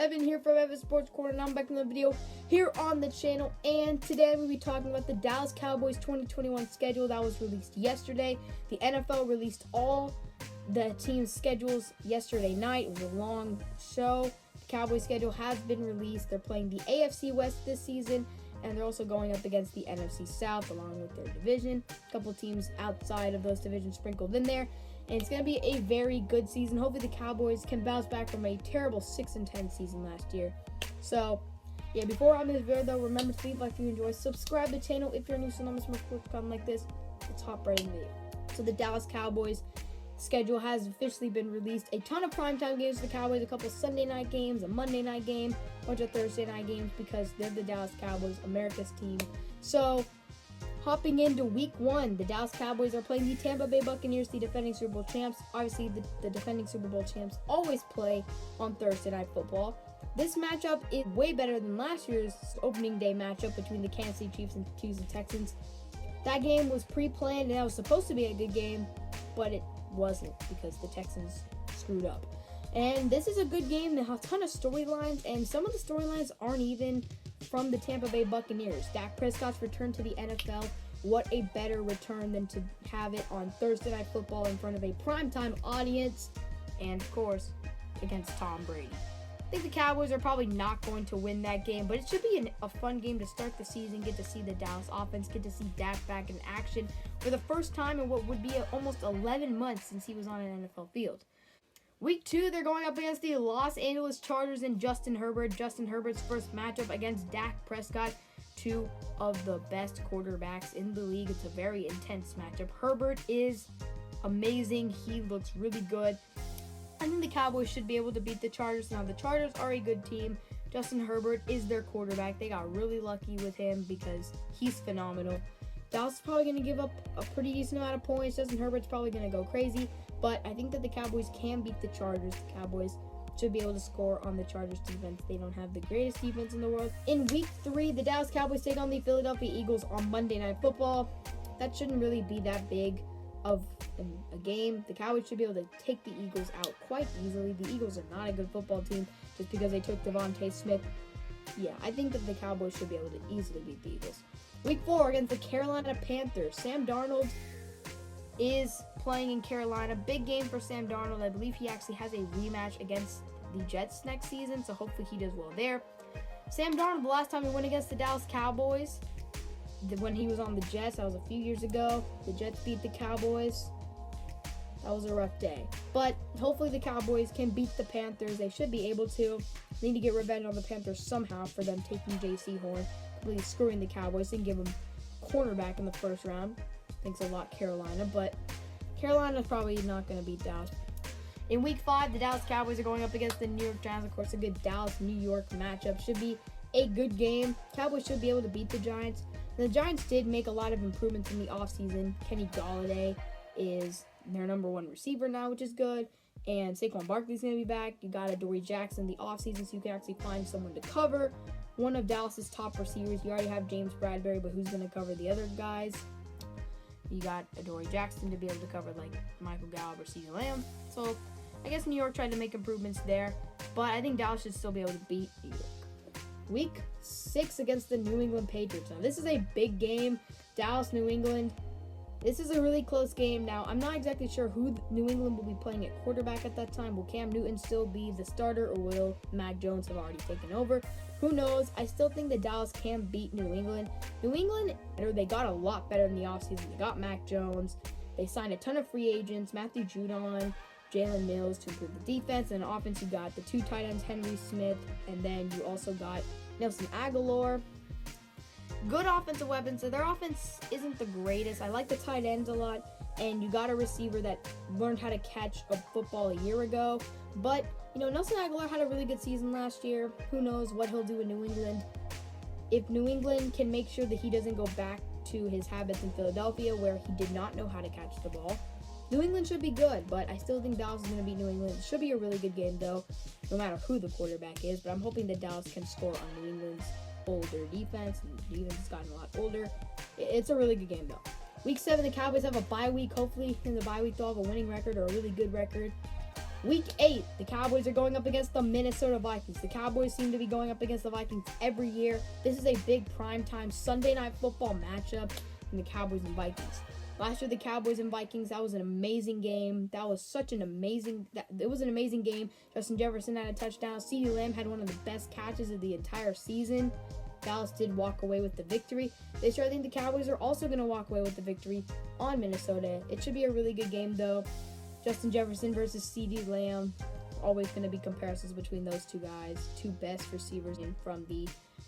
Evan here from Evan Sports Corner, and I'm back in the video here on the channel. And today we'll be talking about the Dallas Cowboys 2021 schedule that was released yesterday. The NFL released all the team's schedules yesterday night. It was a long show. The Cowboys schedule has been released. They're playing the AFC West this season, and they're also going up against the NFC South along with their division. A couple teams outside of those divisions sprinkled in there. And it's going to be a very good season. Hopefully the Cowboys can bounce back from a terrible 6-10 season last year. So, yeah, before I'm in this video, though, remember to leave a like if you enjoy. Subscribe to the channel if you're new, so not miss more quick content like this. Let's hop right in the video. So the Dallas Cowboys schedule has officially been released. A ton of primetime games for the Cowboys, a couple Sunday night games, a Monday night game, a bunch of Thursday night games because they're the Dallas Cowboys, America's team. So, hopping into week 1, the Dallas Cowboys are playing the Tampa Bay Buccaneers, the defending Super Bowl champs. Obviously, the defending Super Bowl champs always play on Thursday Night Football. This matchup is way better than last year's opening day matchup between the Kansas City Chiefs and Houston Texans. That game was pre-planned and that was supposed to be a good game, but it wasn't because the Texans screwed up. And this is a good game. They have a ton of storylines, and some of the storylines aren't even from the Tampa Bay Buccaneers. Dak Prescott's return to the NFL. What a better return than to have it on Thursday Night Football in front of a primetime audience, and of course, against Tom Brady. I think the Cowboys are probably not going to win that game, but it should be a fun game to start the season, get to see the Dallas offense, get to see Dak back in action for the first time in what would be almost 11 months since he was on an NFL field. Week 2, they're going up against the Los Angeles Chargers and Justin Herbert. Justin Herbert's first matchup against Dak Prescott, two of the best quarterbacks in the league. It's a very intense matchup. Herbert is amazing. He looks really good. I think the Cowboys should be able to beat the Chargers. Now, the Chargers are a good team. Justin Herbert is their quarterback. They got really lucky with him because he's phenomenal. Dallas is probably going to give up a pretty decent amount of points. Justin Herbert's probably going to go crazy. But I think that the Cowboys can beat the Chargers. The Cowboys should be able to score on the Chargers defense. They don't have the greatest defense in the world. In week 3, the Dallas Cowboys take on the Philadelphia Eagles on Monday Night Football. That shouldn't really be that big of a game. The Cowboys should be able to take the Eagles out quite easily. The Eagles are not a good football team just because they took Devontae Smith. Yeah, I think that the Cowboys should be able to easily beat the Eagles. Week 4 against the Carolina Panthers. Sam Darnold is playing in Carolina. Big game for Sam Darnold. I believe he actually has a rematch against the Jets next season, so hopefully he does well there. Sam Darnold, the last time he went against the Dallas Cowboys, when he was on the Jets, that was a few years ago. The Jets beat the Cowboys. That was a rough day. But hopefully the Cowboys can beat the Panthers. They should be able to. They need to get revenge on the Panthers somehow for them taking J.C. Horn, completely screwing the Cowboys, and give them cornerback in the first round. Thanks a lot, Carolina, but Carolina's probably not going to beat Dallas. In week 5, the Dallas Cowboys are going up against the New York Giants. Of course, a good Dallas-New York matchup. Should be a good game. Cowboys should be able to beat the Giants. The Giants did make a lot of improvements in the offseason. Kenny Golladay is their number 1 receiver now, which is good. And Saquon Barkley's going to be back. You got Adoree Jackson in the offseason, so you can actually find someone to cover one of Dallas's top receivers. You already have James Bradbury, but who's going to cover the other guys? You got Adoree Jackson to be able to cover like Michael Gallup or CeeDee Lamb. So I guess New York tried to make improvements there, but I think Dallas should still be able to beat New York. Week 6 against the New England Patriots. Now this is a big game. Dallas, New England. This is a really close game. Now I'm not exactly sure who New England will be playing at quarterback at that time. Will Cam Newton still be the starter, or will Mac Jones have already taken over? Who knows? I still think that Dallas can beat New England. New England, they got a lot better in the offseason. They got Mac Jones. They signed a ton of free agents. Matthew Judon, Jalen Mills to improve the defense. And on offense, you got the 2 tight ends, Henry Smith. And then you also got Nelson Aguilar. Good offensive weapons. So their offense isn't the greatest. I like the tight ends a lot. And you got a receiver that learned how to catch a football a year ago. But, Nelson Aguilar had a really good season last year. Who knows what he'll do in New England. If New England can make sure that he doesn't go back to his habits in Philadelphia where he did not know how to catch the ball, New England should be good. But I still think Dallas is going to beat New England. It should be a really good game, though, no matter who the quarterback is. But I'm hoping that Dallas can score on New England's older defense. The defense has gotten a lot older. It's a really good game, though. Week 7, the Cowboys have a bye week. Hopefully, in the bye week, they'll have a winning record or a really good record. Week 8, the Cowboys are going up against the Minnesota Vikings. The Cowboys seem to be going up against the Vikings every year. This is a big primetime Sunday night football matchup in the Cowboys and Vikings. Last year, the Cowboys and Vikings, that was an amazing game. It was an amazing game. Justin Jefferson had a touchdown. CeeDee Lamb had one of the best catches of the entire season. Dallas did walk away with the victory. This year, I think the Cowboys are also going to walk away with the victory on Minnesota. It should be a really good game, though. Justin Jefferson versus CeeDee Lamb. Always going to be comparisons between those two guys. Two best receivers from the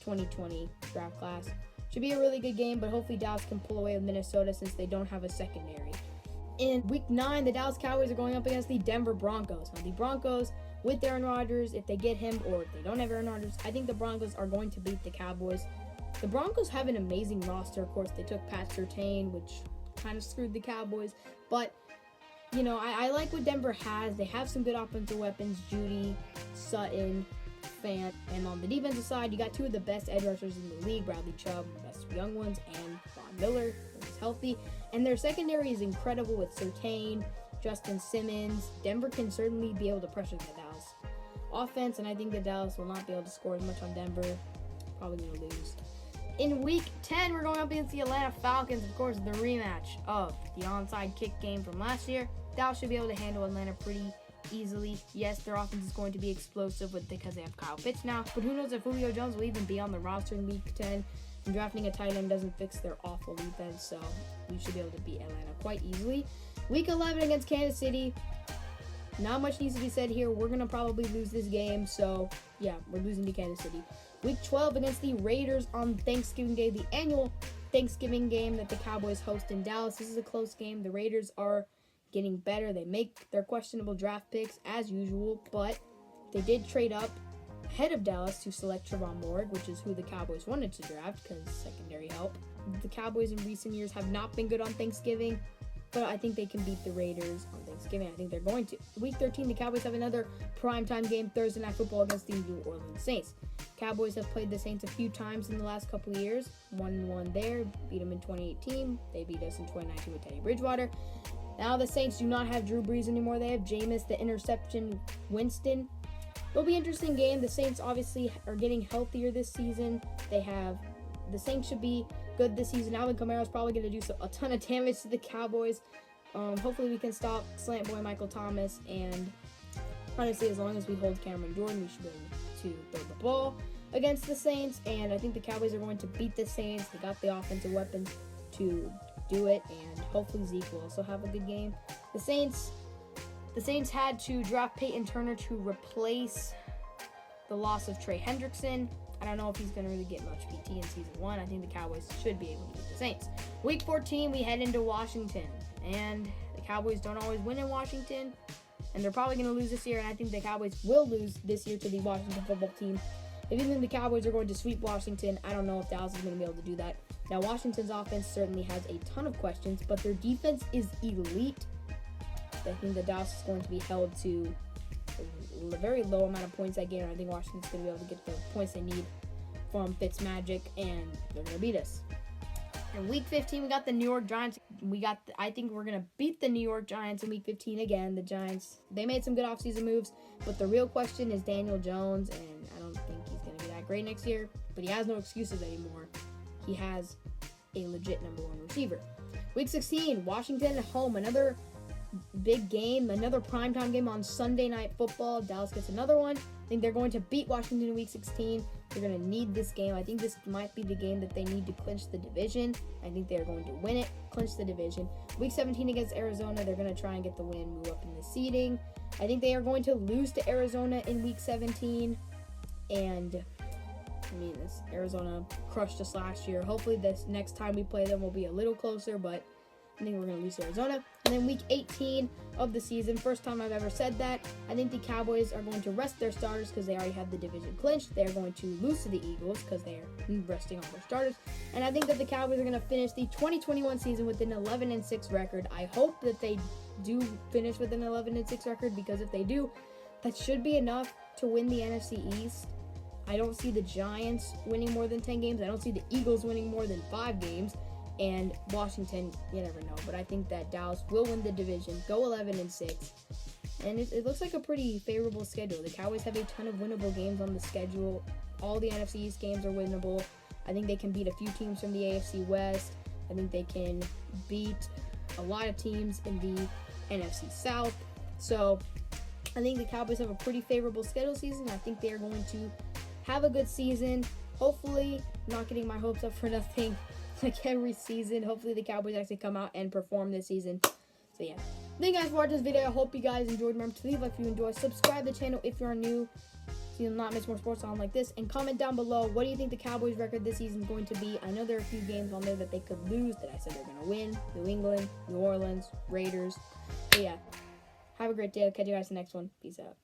2020 draft class. Should be a really good game, but hopefully Dallas can pull away with Minnesota since they don't have a secondary. In Week 9, the Dallas Cowboys are going up against the Denver Broncos. Now, the Broncos, with Aaron Rodgers, if they get him or if they don't have Aaron Rodgers, I think the Broncos are going to beat the Cowboys. The Broncos have an amazing roster. Of course, they took Pat Surtain, which kind of screwed the Cowboys, but I like what Denver has. They have some good offensive weapons, Judy, Sutton, Fant. And on the defensive side, you got two of the best edge rushers in the league, Bradley Chubb, the best young ones, and Von Miller, who's healthy. And their secondary is incredible with Surtain, Justin Simmons. Denver can certainly be able to pressure the Dallas offense, and I think that Dallas will not be able to score as much on Denver. Probably going to lose. In Week 10, we're going up against the Atlanta Falcons. Of course, the rematch of the onside kick game from last year. Dallas should be able to handle Atlanta pretty easily. Yes, their offense is going to be explosive because they have Kyle Pitts now, but who knows if Julio Jones will even be on the roster in Week 10. And drafting a tight end doesn't fix their awful defense, so we should be able to beat Atlanta quite easily. Week 11 against Kansas City. Not much needs to be said here. We're going to probably lose this game, so yeah, we're losing to Kansas City. Week 12 against the Raiders on Thanksgiving Day, the annual Thanksgiving game that the Cowboys host in Dallas. This is a close game. The Raiders are getting better. They make their questionable draft picks as usual, but they did trade up ahead of Dallas to select Trevon Moehrig, which is who the Cowboys wanted to draft because secondary help. The Cowboys in recent years have not been good on Thanksgiving, but I think they can beat the Raiders on Thanksgiving. I think they're going to. Week 13, the Cowboys have another primetime game, Thursday Night Football against the New Orleans Saints. Cowboys have played the Saints a few times in the last couple of years. 1-1 there, beat them in 2018. They beat us in 2019 with Teddy Bridgewater. Now the Saints do not have Drew Brees anymore. They have Jameis, the interception, Winston. It'll be an interesting game. The Saints obviously are getting healthier this season. The Saints should be good this season. Alvin Kamara is probably going to do a ton of damage to the Cowboys. Hopefully we can stop slant boy Michael Thomas. And honestly, as long as we hold Cameron Jordan, we should be able to throw the ball against the Saints. And I think the Cowboys are going to beat the Saints. They got the offensive weapons to do it, and hopefully Zeke will also have a good game. The Saints had to draft Peyton Turner to replace the loss of Trey Hendrickson. I don't know if he's going to really get much PT in season 1. I think the Cowboys should be able to beat the Saints. Week 14, we head into Washington, and the Cowboys don't always win in Washington, and they're probably going to lose this year, and I think the Cowboys will lose this year to the Washington football team. If you think the Cowboys are going to sweep Washington, I don't know if Dallas is going to be able to do that. Now, Washington's offense certainly has a ton of questions, but their defense is elite. I think that Dallas is going to be held to a very low amount of points that game, and I think Washington's going to be able to get the points they need from Fitzmagic, and they're going to beat us. In Week 15, we got the New York Giants. I think we're going to beat the New York Giants in Week 15 again. The Giants, they made some good offseason moves, but the real question is Daniel Jones, and I don't think he's going to be that great next year, but he has no excuses anymore. He has a legit number 1 receiver. Week 16, Washington at home. Another big game, another primetime game on Sunday Night Football. Dallas gets another one. I think they're going to beat Washington in Week 16. They're going to need this game. I think this might be the game that they need to clinch the division. I think they're going to win it, clinch the division. Week 17 against Arizona, they're going to try and get the win, move up in the seeding. I think they are going to lose to Arizona in Week 17. And this Arizona crushed us last year. Hopefully this next time we play them will be a little closer, but I think we're going to lose to Arizona. And then Week 18 of the season, first time I've ever said that, I think the Cowboys are going to rest their starters because they already have the division clinched. They're going to lose to the Eagles because they're resting all their starters. And I think that the Cowboys are going to finish the 2021 season with an 11-6 record. I hope that they do finish with an 11-6 record, because if they do, that should be enough to win the NFC East. I don't see the Giants winning more than 10 games. I don't see the Eagles winning more than 5 games. And Washington, you never know. But I think that Dallas will win the division, go 11-6, And it looks like a pretty favorable schedule. The Cowboys have a ton of winnable games on the schedule. All the NFC East games are winnable. I think they can beat a few teams from the AFC West. I think they can beat a lot of teams in the NFC South. So I think the Cowboys have a pretty favorable schedule season. I think they are going to have a good season. Hopefully, not getting my hopes up for nothing like every season. Hopefully the Cowboys actually come out and perform this season. So yeah. Thank you guys for watching this video. I hope you guys enjoyed. Remember to leave a like if you enjoyed. Subscribe to the channel if you're new so you'll not miss more sports on like this. And comment down below, what do you think the Cowboys record this season is going to be? I know there are a few games on there that they could lose that I said they're going to win. New England, New Orleans, Raiders. But yeah. Have a great day. I'll catch you guys in the next one. Peace out.